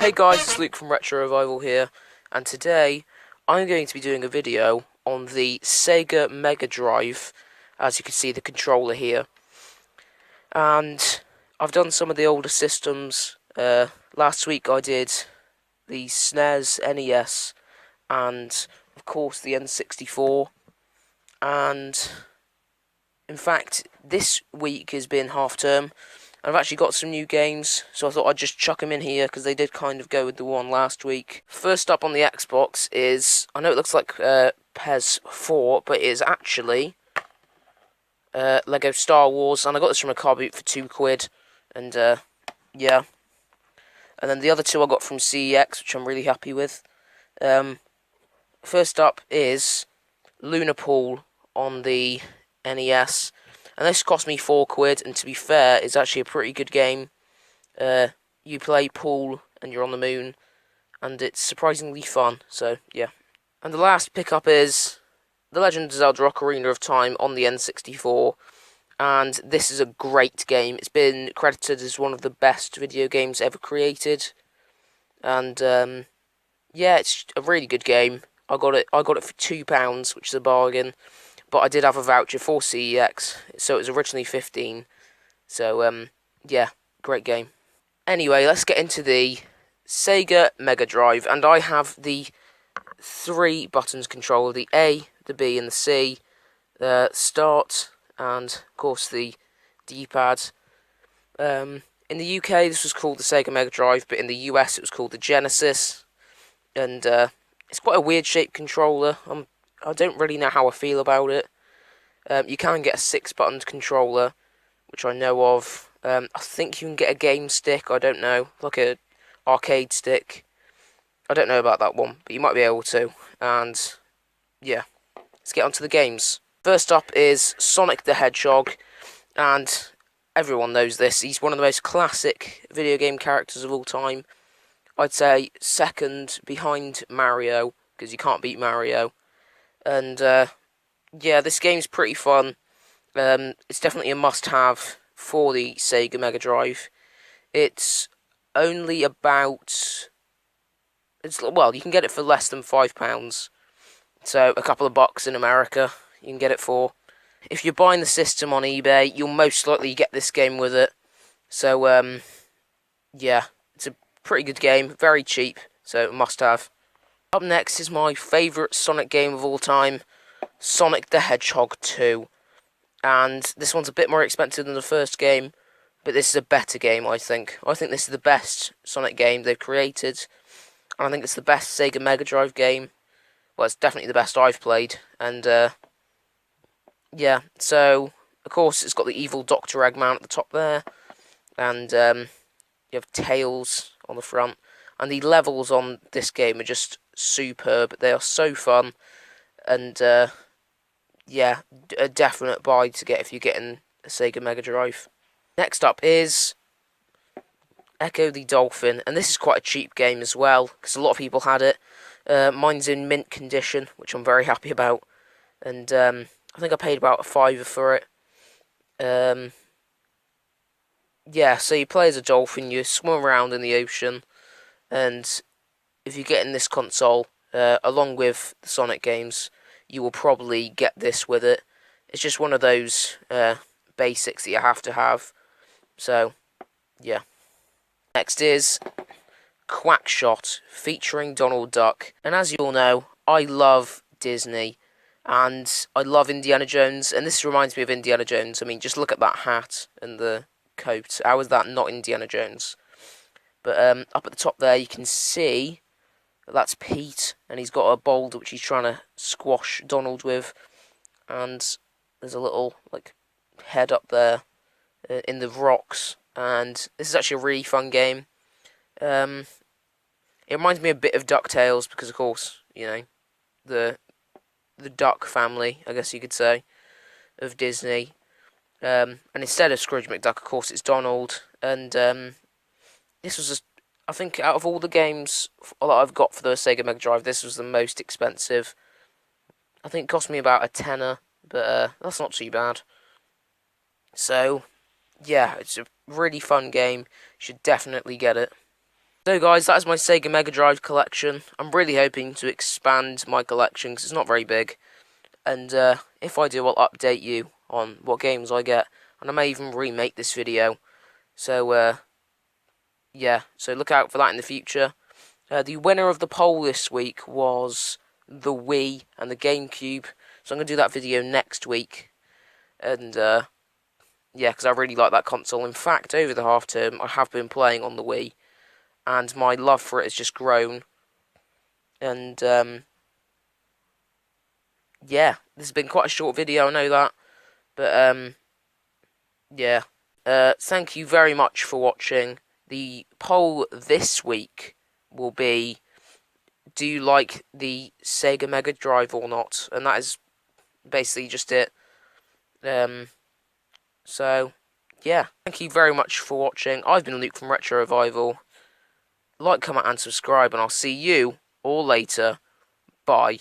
Hey guys, it's Luke from RetroRevival here, and today I'm going to be doing a video on the Sega Megadrive. As you can see, the controller here, and I've done some of the older systems. Last week I did the SNES, NES, and of course the N64, and in fact this week has been half term. I've actually got some new games, so I thought I'd just chuck them in here because they did kind of go with the one last week. First up on the Xbox is, I know it looks like PES 4, but it is actually Lego Star Wars, and I got this from a car boot for £2, and yeah. And then the other two I got from CEX, which I'm really happy with. First up is Lunar Pool on the NES. And this cost me £4, and to be fair, it's actually a pretty good game. You play pool, and you're on the moon, and it's surprisingly fun, so yeah. And the last pickup is The Legend of Zelda Ocarina of Time on the N64, and this is a great game. It's been credited as one of the best video games ever created, and yeah, it's a really good game. I got it for £2, which is a bargain. But I did have a voucher for CEX, so it was originally 15. So, yeah, great game. Anyway, let's get into the Sega Megadrive, and I have the 3 buttons controller, the A, the B, and the C, start, and, of course, the D-pad. In the UK, this was called the Sega Megadrive, but in the US, it was called the Genesis, and it's quite a weird-shaped controller. I don't really know how I feel about it. You can get a 6-buttoned controller, which I know of. I think you can get a game stick, I don't know, like a arcade stick. I don't know about that one, but you might be able to. And, yeah, let's get on to the games. First up is Sonic the Hedgehog, and everyone knows this. He's one of the most classic video game characters of all time. I'd say second behind Mario, because you can't beat Mario. And, yeah, this game's pretty fun. It's definitely a must-have for the Sega Megadrive. It's only about... well, you can get it for less than £5. So, a couple of bucks in America, you can get it for. If you're buying the system on eBay, you'll most likely get this game with it. So, yeah, it's a pretty good game, very cheap, so must-have. Up next is my favourite Sonic game of all time, Sonic the Hedgehog 2. And this one's a bit more expensive than the first game, but this is a better game, I think. I think this is the best Sonic game they've created, and I think it's the best Sega Megadrive game. Well, it's definitely the best I've played, and yeah, so, of course, it's got the evil Dr. Eggman at the top there, and you have Tails on the front, and the levels on this game are just superb. They are so fun, and yeah, a definite buy to get if you're getting a Sega Megadrive. Next up is Echo the Dolphin, and this is quite a cheap game as well, because a lot of people had it. Mine's in mint condition, which I'm very happy about, and I think I paid about a £5 for it. Yeah, so you play as a dolphin, you swim around in the ocean, and if you get in this console, along with the Sonic games, you will probably get this with it. It's just one of those basics that you have to have. So, yeah. Next is Quackshot, featuring Donald Duck. And as you all know, I love Disney, and I love Indiana Jones, and this reminds me of Indiana Jones. I mean, just look at that hat and the coat. How is that not Indiana Jones? But up at the top there, you can see that's Pete, and he's got a boulder which he's trying to squash Donald with, and there's a little like head up there in the rocks, and this is actually a really fun game. It reminds me a bit of DuckTales because, of course, you know, the Duck family, I guess you could say, of Disney. And instead of Scrooge McDuck, of course, it's Donald, and this was just, I think, out of all the games that I've got for the Sega Megadrive, this was the most expensive. I think it cost me about a tenner, but that's not too bad. So, yeah, it's a really fun game. You should definitely get it. So guys, that is my Sega Megadrive collection. I'm really hoping to expand my collection because it's not very big. And if I do, I'll update you on what games I get. And I may even remake this video. So yeah, so look out for that in the future. The winner of the poll this week was the Wii and the GameCube. So I'm going to do that video next week. And yeah, because I really like that console. In fact, over the half term, I have been playing on the Wii. And my love for it has just grown. And yeah, this has been quite a short video, I know that. But yeah. Thank you very much for watching. The poll this week will be, do you like the Sega Megadrive or not? And that is basically just it. So, yeah. Thank you very much for watching. I've been Luke from RetroRevival. Like, comment, and subscribe, and I'll see you all later. Bye.